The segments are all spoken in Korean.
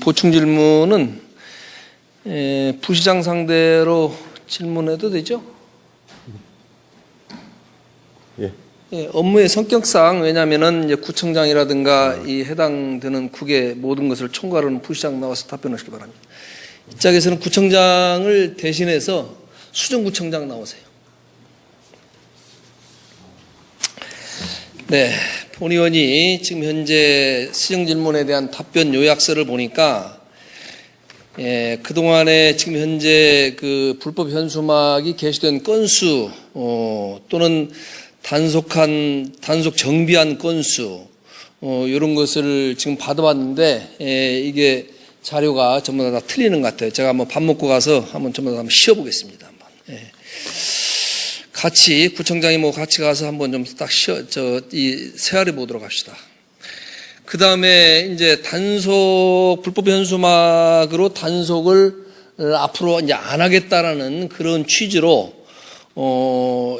보충 질문은 부시장 상대로 질문해도 되죠? 예. 업무의 성격상 왜냐하면은 이제 구청장이라든가 이 해당되는 국의 모든 것을 총괄하는 부시장 나와서 답변하시기 바랍니다. 이 짝에서는 구청장을 대신해서 수정구청장 나오세요. 네, 본 의원이 지금 현재 시정 질문에 대한 답변 요약서를 보니까 그동안에 지금 현재 그 불법 현수막이 게시된 건수 또는 단속 정비한 건수 이런 것을 지금 받아봤는데 이게 자료가 전부 다 틀리는 것 같아요. 제가 한번 밥 먹고 가서 한번 전부 다 한번 쉬어보겠습니다. 한번. 같이 구청장이 같이 가서 한번 좀 딱 세알해 보도록 합시다. 그 다음에 이제 불법 현수막으로 단속을 앞으로 이제 안 하겠다라는 그런 취지로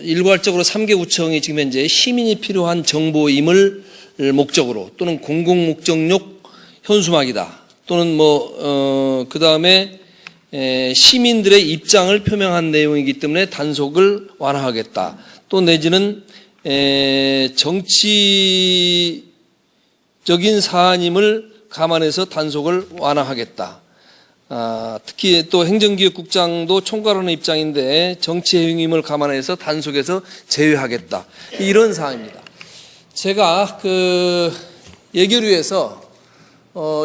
일괄적으로 3개 구청이 지금 현재 시민이 필요한 정보임을 목적으로 또는 공공목적용 현수막이다. 또는 그 다음에 시민들의 입장을 표명한 내용이기 때문에 단속을 완화하겠다. 또 내지는 정치적인 사안임을 감안해서 단속을 완화하겠다. 특히 또 행정기획국장도 총괄하는 입장인데 정치 행위임을 감안해서 단속에서 제외하겠다. 이런 사안입니다. 제가 예결위에서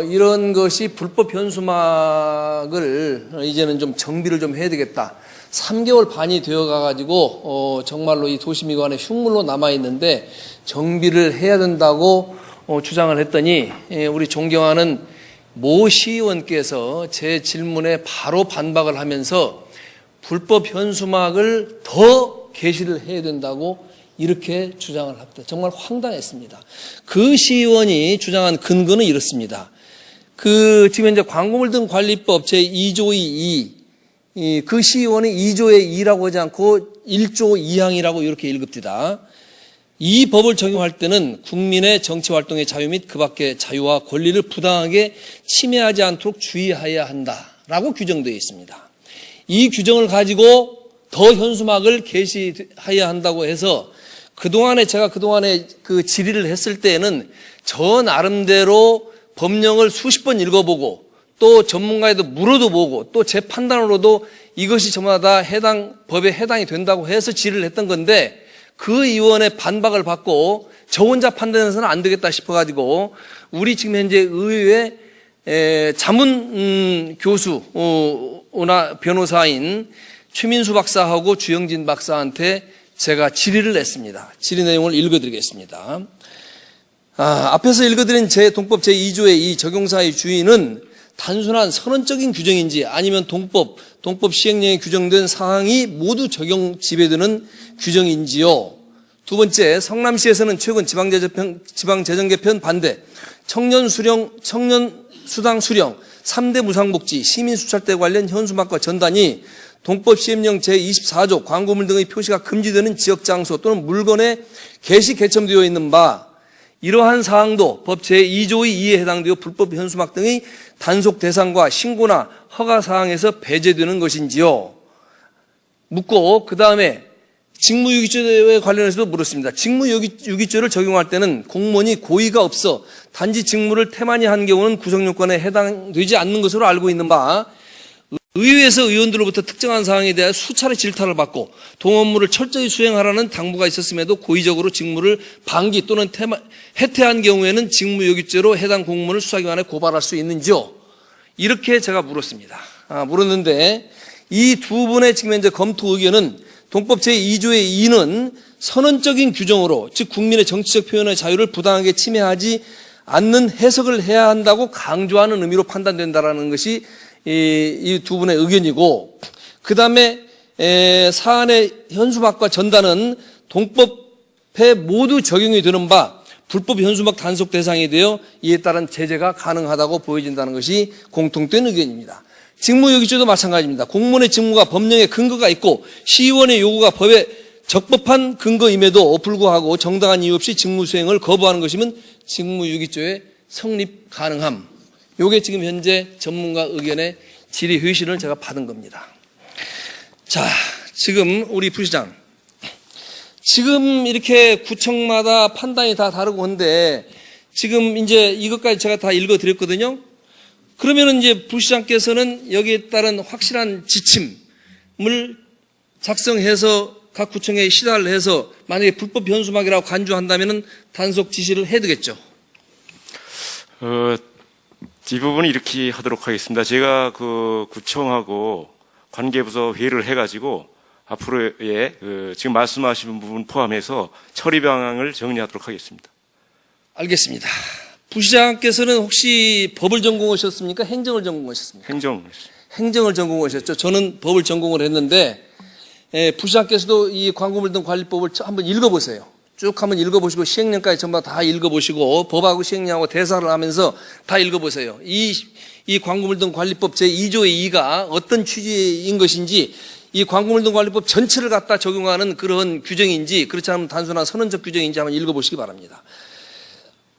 이런 것이 불법 현수막을 이제는 좀 정비를 좀 해야 되겠다. 3개월 반이 되어 가지고 정말로 이 도시미관에 흉물로 남아 있는데 정비를 해야 된다고 주장을 했더니 우리 존경하는 모 시의원께서 제 질문에 바로 반박을 하면서 불법 현수막을 더 게시를 해야 된다고 이렇게 주장을 합니다. 정말 황당했습니다. 그 시의원이 주장한 근거는 이렇습니다. 지금 현재 광고물 등 관리법 제2조의 2, 그 시의원이 2조의 2라고 하지 않고 1조 2항이라고 이렇게 읽읍니다. 이 법을 적용할 때는 국민의 정치활동의 자유 및 그 밖의 자유와 권리를 부당하게 침해하지 않도록 주의해야 한다라고 규정되어 있습니다. 이 규정을 가지고 더 현수막을 게시해야 한다고 해서 제가 그동안에 그 질의를 했을 때에는 저 나름대로 법령을 수십 번 읽어보고 또 전문가에도 물어도 보고 또 제 판단으로도 이것이 전부 다 법에 해당이 된다고 해서 질의를 했던 건데 그 의원의 반박을 받고 저 혼자 판단해서는 안 되겠다 싶어가지고 우리 지금 현재 의회 자문 교수나 변호사인 최민수 박사하고 주영진 박사한테 제가 질의를 냈습니다. 질의 내용을 읽어드리겠습니다. 앞에서 읽어드린 동법 제2조의 이 적용사의 주의는 단순한 선언적인 규정인지 아니면 동법 시행령에 규정된 사항이 모두 적용 지배되는 규정인지요. 두 번째, 성남시에서는 최근 지방재정 개편 반대, 청년 수당 수령, 3대 무상복지, 시민수찰대 관련 현수막과 전단이 동법 시행령 제24조 광고물 등의 표시가 금지되는 지역 장소 또는 물건에 게시 개첨되어 있는 바 이러한 사항도 법 제2조의 2에 해당되어 불법 현수막 등의 단속 대상과 신고나 허가 사항에서 배제되는 것인지요. 묻고 그 다음에 직무유기죄에 관련해서도 물었습니다. 직무유기죄를 적용할 때는 공무원이 고의가 없어 단지 직무를 태만히 한 경우는 구성요건에 해당되지 않는 것으로 알고 있는 바 의회에서 의원들로부터 특정한 사항에 대해 수차례 질타를 받고 동업무를 철저히 수행하라는 당부가 있었음에도 고의적으로 직무를 방기 또는 해태한 경우에는 직무유기죄로 해당 공무원을 수사기관에 고발할 수 있는지요? 이렇게 제가 물었습니다. 물었는데 이 두 분의 지금 현재 검토 의견은 동법 제2조의 2는 선언적인 규정으로 즉 국민의 정치적 표현의 자유를 부당하게 침해하지 않는 해석을 해야 한다고 강조하는 의미로 판단된다라는 것이 이 두 분의 의견이고 그 다음에 사안의 현수막과 전단은 동법에 모두 적용이 되는 바 불법 현수막 단속 대상이 되어 이에 따른 제재가 가능하다고 보여진다는 것이 공통된 의견입니다. 직무유기죄도 마찬가지입니다. 공무원의 직무가 법령에 근거가 있고 시의원의 요구가 법에 적법한 근거임에도 불구하고 정당한 이유 없이 직무 수행을 거부하는 것이면 직무유기죄에 성립 가능함. 요게 지금 현재 전문가 의견의 질의 회신을 제가 받은 겁니다. 자, 지금 우리 부시장. 지금 이렇게 구청마다 판단이 다 다르고 한데 지금 이제 이것까지 제가 다 읽어드렸거든요. 그러면은 이제 부시장께서는 여기에 따른 확실한 지침을 작성해서 각 구청에 시달을 해서 만약에 불법 현수막이라고 간주한다면은 단속 지시를 해야 되겠죠. 이 부분은 이렇게 하도록 하겠습니다. 제가 그 구청하고 관계부서 회의를 해가지고 앞으로의 지금 말씀하신 부분 포함해서 처리 방향을 정리하도록 하겠습니다. 알겠습니다. 부시장께서는 혹시 법을 전공하셨습니까? 행정을 전공하셨습니까? 행정을 전공하셨죠. 저는 법을 전공을 했는데 부시장께서도 이 광고물 등 관리법을 한번 읽어보세요. 쭉 한번 읽어보시고 시행령까지 전부 다 읽어보시고 법하고 시행령하고 대사를 하면서 다 읽어보세요. 이 광고물 등 관리법 제2조의 2가 어떤 취지인 것인지 이 광고물 등 관리법 전체를 갖다 적용하는 그런 규정인지 그렇지 않으면 단순한 선언적 규정인지 한번 읽어보시기 바랍니다.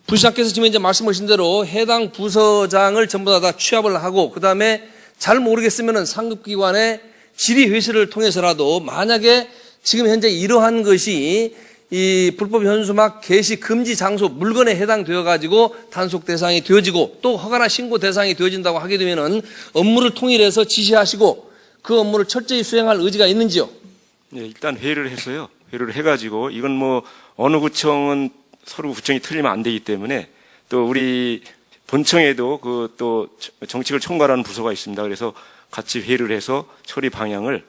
부시장께서 지금 이제 말씀하신 대로 해당 부서장을 전부 다 취합을 하고 그 다음에 잘 모르겠으면은 상급기관의 질의회의를 통해서라도 만약에 지금 현재 이러한 것이 이 불법 현수막 게시 금지 장소 물건에 해당되어 가지고 단속 대상이 되어지고 또 허가나 신고 대상이 되어진다고 하게 되면은 업무를 통일해서 지시하시고 그 업무를 철저히 수행할 의지가 있는지요? 네, 일단 회의를 했어요. 회의를 해가지고 이건 뭐 어느 구청은 서로 구청이 틀리면 안 되기 때문에 또 우리 본청에도 그 또 정책을 총괄하는 부서가 있습니다. 그래서 같이 회의를 해서 처리 방향을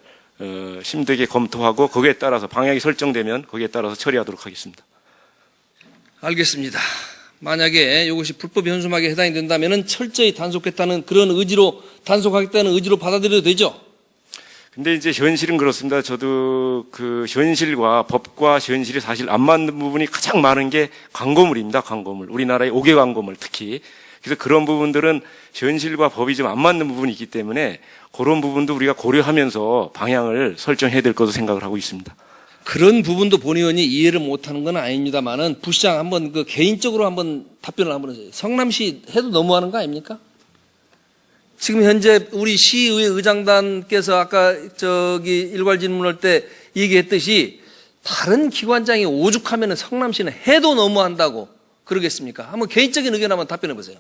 심되게 검토하고 거기에 따라서 방향이 설정되면 거기에 따라서 처리하도록 하겠습니다. 알겠습니다. 만약에 이것이 불법 현수막에 해당이 된다면은 철저히 단속했다는 그런 의지로 단속하겠다는 의지로 받아들여도 되죠? 근데 이제 현실은 그렇습니다. 저도 그 현실과 법과 현실이 사실 안 맞는 부분이 가장 많은 게 광고물입니다. 광고물. 우리나라의 5개 광고물 특히. 그래서 그런 부분들은 현실과 법이 좀 안 맞는 부분이 있기 때문에 그런 부분도 우리가 고려하면서 방향을 설정해야 될 것으로 생각을 하고 있습니다. 그런 부분도 본 의원이 이해를 못하는 건 아닙니다만은 부시장 한번 그 개인적으로 한번 답변을 한번 해주세요. 성남시 해도 너무하는 거 아닙니까? 지금 현재 우리 시의회 의장단께서 아까 일괄 질문할 때 얘기했듯이 다른 기관장이 오죽하면 성남시는 해도 너무한다고 그러겠습니까? 한번 개인적인 의견 한번 답변해 보세요.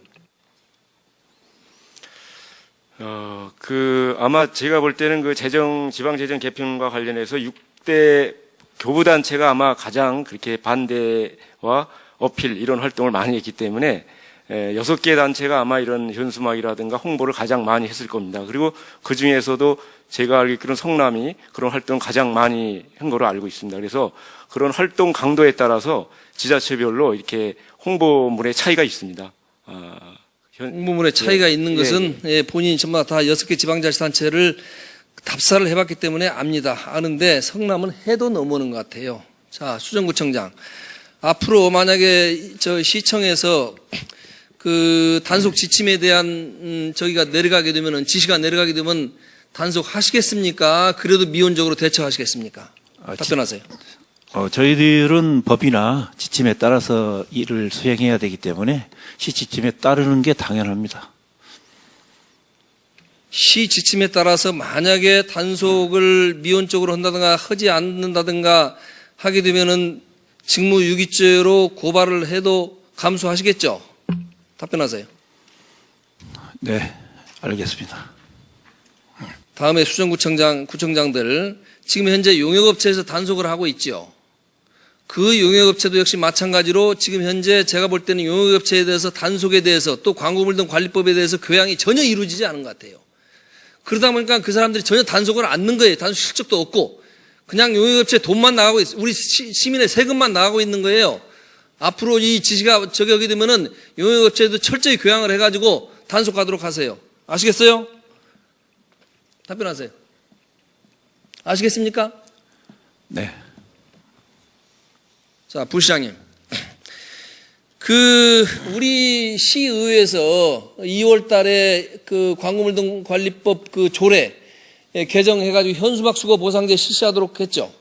아마 제가 볼 때는 그 지방재정 개편과 관련해서 6대 교부단체가 아마 가장 그렇게 반대와 어필 이런 활동을 많이 했기 때문에 6개 단체가 아마 이런 현수막이라든가 홍보를 가장 많이 했을 겁니다. 그리고 그 중에서도 제가 알기로는 성남이 그런 활동을 가장 많이 한 거로 알고 있습니다. 그래서 그런 활동 강도에 따라서 지자체별로 이렇게 홍보물의 차이가 있습니다. 홍보물의 차이가 있는 것은 본인이 전부 다 6개 지방자치단체를 답사를 해봤기 때문에 압니다. 아는데 성남은 해도 넘어오는 것 같아요. 자, 수정구청장. 앞으로 만약에 저 시청에서 그 단속 지침에 대한 저기가 내려가게 되면은 지시가 내려가게 되면 단속하시겠습니까? 그래도 미온적으로 대처하시겠습니까? 답변하세요. 저희들은 법이나 지침에 따라서 일을 수행해야 되기 때문에 시 지침에 따르는 게 당연합니다. 시 지침에 따라서 만약에 단속을 미온적으로 한다든가 하지 않는다든가 하게 되면은 직무유기죄로 고발을 해도 감수하시겠죠? 답변하세요. 네, 알겠습니다. 다음에 구청장들 지금 현재 용역업체에서 단속을 하고 있죠. 그 용역업체도 역시 마찬가지로 지금 현재 제가 볼 때는 용역업체에 대해서 단속에 대해서 또 광고물 등 관리법에 대해서 교양이 전혀 이루어지지 않은 것 같아요. 그러다 보니까 그 사람들이 전혀 단속을 안 넣는 거예요. 단속 실적도 없고 그냥 용역업체 돈만 나가고 있어요. 우리 시민의 세금만 나가고 있는 거예요. 앞으로 이 지시가 적용이 되면은 용역업체도 철저히 교양을 해가지고 단속하도록 하세요. 아시겠어요? 답변하세요. 아시겠습니까? 네. 자, 부시장님. 우리 시의회에서 2월 달에 그 광고물 등 관리법 그 조례 개정해가지고 현수막 수거 보상제 실시하도록 했죠.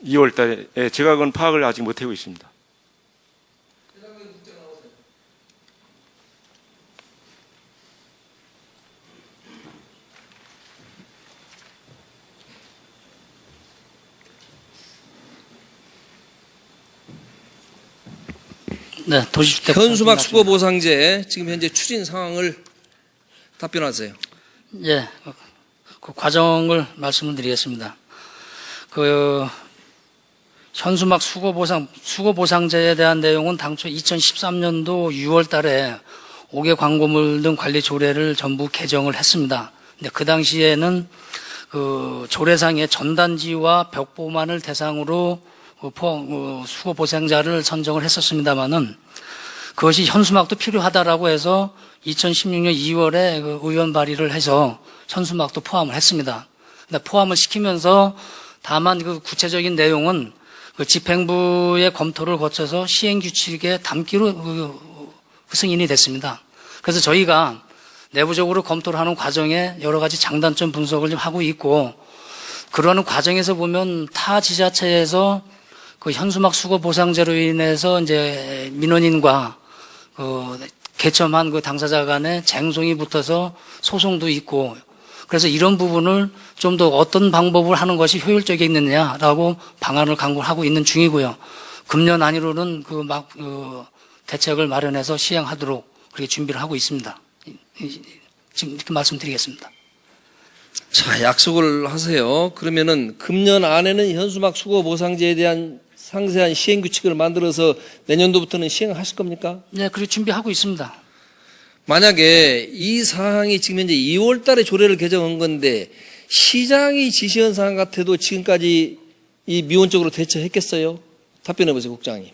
2월 달에 제가 그건 파악을 아직 못하고 있습니다. 네, 도시주택 현수막 수거 보상제 지금 현재 추진 상황을 답변하세요. 예, 그 과정을 말씀을 드리겠습니다. 그 현수막 수거 보상제에 대한 내용은 당초 2013년도 6월 달에 5개 광고물 등 관리 조례를 전부 개정을 했습니다. 근데 그 당시에는 그 조례상의 전단지와 벽보만을 대상으로 수거 보상자를 선정을 했었습니다만은 그것이 현수막도 필요하다라고 해서 2016년 2월에 그 의원 발의를 해서 현수막도 포함을 했습니다. 근데 포함을 시키면서 다만 그 구체적인 내용은 그 집행부의 검토를 거쳐서 시행규칙에 담기로 승인이 됐습니다. 그래서 저희가 내부적으로 검토를 하는 과정에 여러 가지 장단점 분석을 좀 하고 있고, 그러는 과정에서 보면 타 지자체에서 그 현수막 수거 보상제로 인해서 이제 민원인과 그 개점한 그 당사자 간에 쟁송이 붙어서 소송도 있고, 그래서 이런 부분을 좀 더 어떤 방법을 하는 것이 효율적이겠느냐라고 방안을 강구하고 있는 중이고요. 금년 안으로는 그 대책을 마련해서 시행하도록 그렇게 준비를 하고 있습니다. 지금 이렇게 말씀드리겠습니다. 자, 약속을 하세요. 그러면은 금년 안에는 현수막 수거 보상제에 대한 상세한 시행 규칙을 만들어서 내년도부터는 시행하실 겁니까? 네, 그렇게 준비하고 있습니다. 만약에 이 사항이 지금 현재 2월 달에 조례를 개정한 건데 시장이 지시한 사항 같아도 지금까지 이 미온적으로 대처했겠어요? 답변해 보세요, 국장님.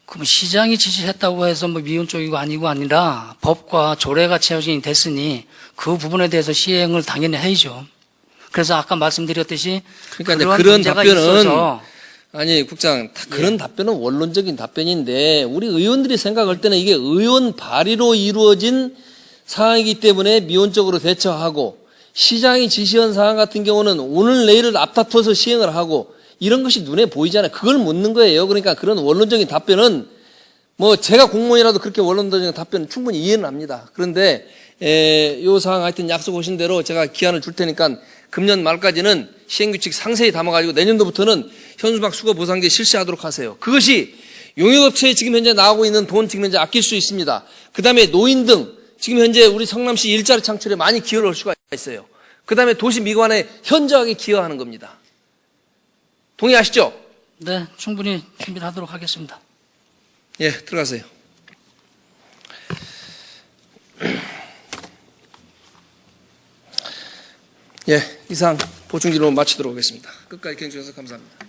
그럼 시장이 지시했다고 해서 뭐 미온적이고 아니라 법과 조례가 제정이 됐으니 그 부분에 대해서 시행을 당연히 해야죠. 그래서 아까 말씀드렸듯이 그러니까 이제 그러한 그런 문제가 답변은 있어서 아니 국장 그런 답변은 원론적인 답변인데 우리 의원들이 생각할 때는 이게 의원 발의로 이루어진 사항이기 때문에 미온적으로 대처하고 시장이 지시한 사항 같은 경우는 오늘 내일을 앞다퉈서 시행을 하고 이런 것이 눈에 보이잖아요. 그걸 묻는 거예요. 그러니까 그런 원론적인 답변은 뭐 제가 공무원이라도 그렇게 원론적인 답변은 충분히 이해는 합니다. 그런데 요 사항 하여튼 약속하신 대로 제가 기한을 줄 테니까 금년 말까지는 시행규칙 상세히 담아가지고 내년도부터는 현수막 수거 보상제 실시하도록 하세요. 그것이 용역업체에 지금 현재 나오고 있는 돈 지금 현재 아낄 수 있습니다. 그 다음에 노인 등 지금 현재 우리 성남시 일자리 창출에 많이 기여를 할 수가 있어요. 그 다음에 도시 미관에 현저하게 기여하는 겁니다. 동의하시죠? 네, 충분히 준비를 하도록 하겠습니다. 예, 들어가세요. 예, 이상 보충 질문 마치도록 하겠습니다. 끝까지 경청해 주셔서 감사합니다.